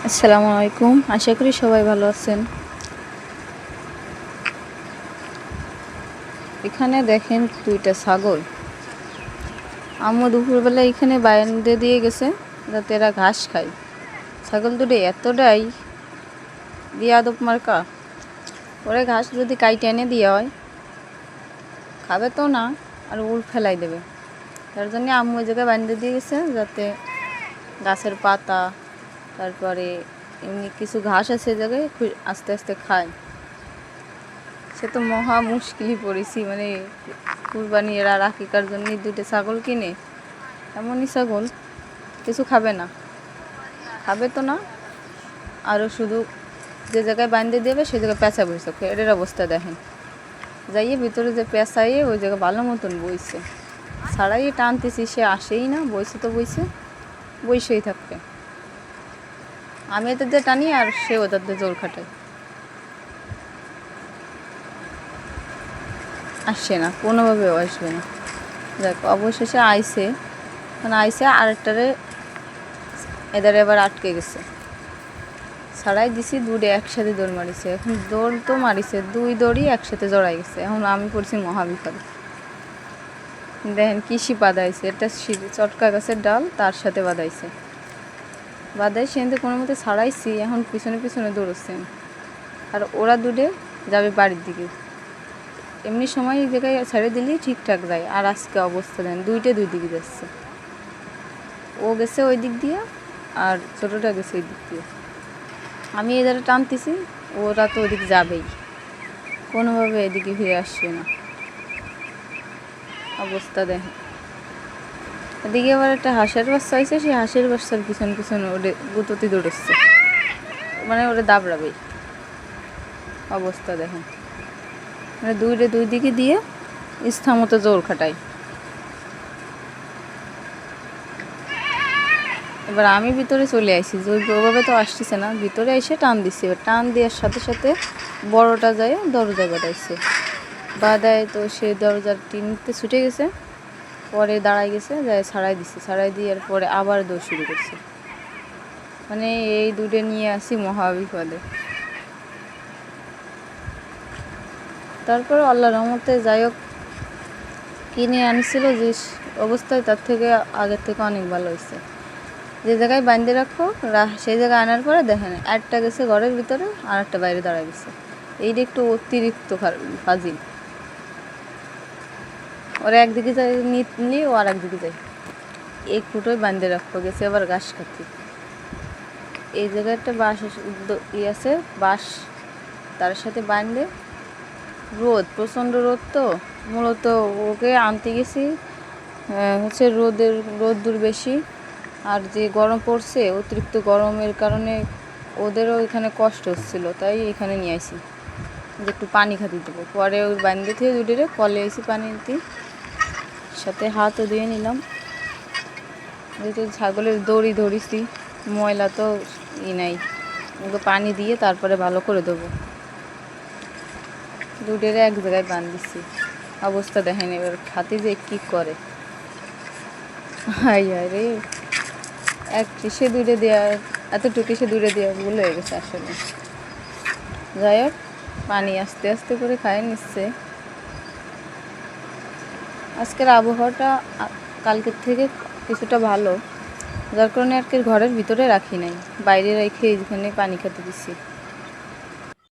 আসসালামু আলাইকুম। আশা করি সবাই ভালো আছেন। এখানে দেখেন দুইটা ছাগল। আম্মু দুপুরবেলা এখানে বাইরে দিয়ে গেছে যাতে এরা ঘাস খায়। ছাগল দুটো এতটাই বিয়াদব মার্কা, ওরে ঘাস যদি কাইটে এনে দেওয়া হয় খাবে তো না, আর উল ফেলাই দেবে। তার জন্য আম্মু ওই জায়গায় বাইরে দিয়ে গেছে যাতে গাছের পাতা, তারপরে এমনি কিছু ঘাস আছে জায়গায় আস্তে আস্তে খায়। সে তো মহা মুশকিলই পড়েছি, মানে কুরবানি এরা রাখিকার জন্য দুটো ছাগল কিনে, এমনই ছাগল কিছু খাবে না, খাবে তো না, আরও শুধু যে জায়গায় বাঁধতে দেবে সে জায়গায় পেঁচা বইছে। এটার অবস্থা দেখেন, যাইয়ে ভিতরে যে পেঁচাইয়ে ওই জায়গায় ভালো মতন বইছে, ছাড়াই টানতেছি সে আসেই না, বইছে তো বইছে, বইসেই থাকবে। আমি এদের দিয়ে টানি আর সে ওদের দিয়ে জোর খাটায়, আসছে না, কোনোভাবেও আসবে না। দেখ অবশেষে আইসে, মানে আইসে আরেকটারে এদের এবার আটকে গেছে, ছাড়াই দিছি, দুটো একসাথে দৌড় মারিছে। এখন দৌড় তো মারিছে, দুই দৌড়ই একসাথে জড়াই গেছে। এখন আমি পড়ছি মহাবিপদে। দেখেন কৃষি বাঁধাইছে, এটা চটকা গাছের ডাল তার সাথে বাঁধাইছে, বাঁধাই সেখান কোনো মতে ছাড়াইছি। এখন পিছনে পিছনে দৌড়চ্ছে, আর ওরা দুটো যাবে বাড়ির দিকে। এমনি সময় এই জায়গায় ছেড়ে দিলেই ঠিকঠাক যায়, আর আজকে অবস্থা দেন দুইটা দুই দিকে যাচ্ছে। ও গেছে ওই দিক দিয়ে আর ছোটোটা গেছে ওই দিক দিয়ে। আমি এধারে টানতেছি, ওরা তো ওদিকে যাবেই, কোনোভাবে এদিকে ফিরে আসবে না। অবস্থা দেখেন, এদিকে আবার একটা হাঁসের বাচ্চা হয়েছে, সেই হাঁসের বাচ্চার পিছন পিছনে ওরে গুতোতে দৌড়চ্ছে, মানে ওরে দাবড়াবেই। অবস্থা দেখেন, মানে দুই দিকে দিয়ে ইচ্ছা মতো জোর খাটাই। এবার আমি ভিতরে চলে আসি, ওইভাবে তো আসতেছে না, ভিতরে এসে টান দিচ্ছি। এবার টান দেওয়ার সাথে সাথে বড়টা যায় দরজায় বাঁধাইছে, বাঁধায় তো সে দরজার টিনতে ছুটে গেছে, পরে দাঁড়াই গেছে, যায় ছাড়াই দিচ্ছে, ছাড়াই দেওয়ার পরে আবার দৌড় শুরু করছে। মানে এই দুটো নিয়ে আসি মহাবিপদে। তারপরে আল্লাহর রহমতে যাই হোক কিনে আনছিল যে অবস্থায়, তার থেকে আগের থেকে অনেক ভালো হয়েছে। যে জায়গায় বাঁধে রাখো সেই জায়গায় আনার পরে দেখেন একটা গেছে ঘরের ভিতরে আর একটা বাইরে দাঁড়ায় গেছে। এইটা একটু অতিরিক্ত ফাজিল, ওরা একদিকে যায় নিয়ে ও আর একদিকে যায়, এই ফুটোয় বাঁধে রাখো, গেছে আবার ঘাস খাতি। এই জায়গায় একটা বাঁশ আছে, বাঁশ তার সাথে বাঁধে, রোদ প্রচণ্ড রোদ, তো মূলত ওকে আনতে গেছি হচ্ছে রোদ্দুর বেশি, আর যে গরম পড়ছে অতিরিক্ত গরমের কারণে ওদেরও এখানে কষ্ট হচ্ছিল, তাই এখানে নিয়ে আসি যে একটু পানি খাতে দেবো। পরে ওই বান্ধে থেকে দুটিরে কলে এসি পানি দিতে, সাথে হাতও দিয়ে নিলাম, যেহেতু ছাগলের দড়ি ধরিছি, ময়লা তো নাই, ওকে পানি দিয়ে তারপরে ভালো করে দেবো। দুটিরে এক জায়গায় বাঁধিছি। অবস্থা দেখেন এবার খাতে যে কী করে, হাই হাই রে, এক সে দূরে দেওয়া, এতটুকু সে দূরে দেওয়া ভুল হয়ে গেছে আসলে। যাই হোক পানি আস্তে আস্তে করে খায় নিচ্ছে। আজকের আবহাওয়াটা কালকের থেকে কিছুটা ভালো, যার কারণে আর কি ঘরের ভিতরে রাখি নাই, বাইরে রেখে এইখানে পানি খেতে দিচ্ছি।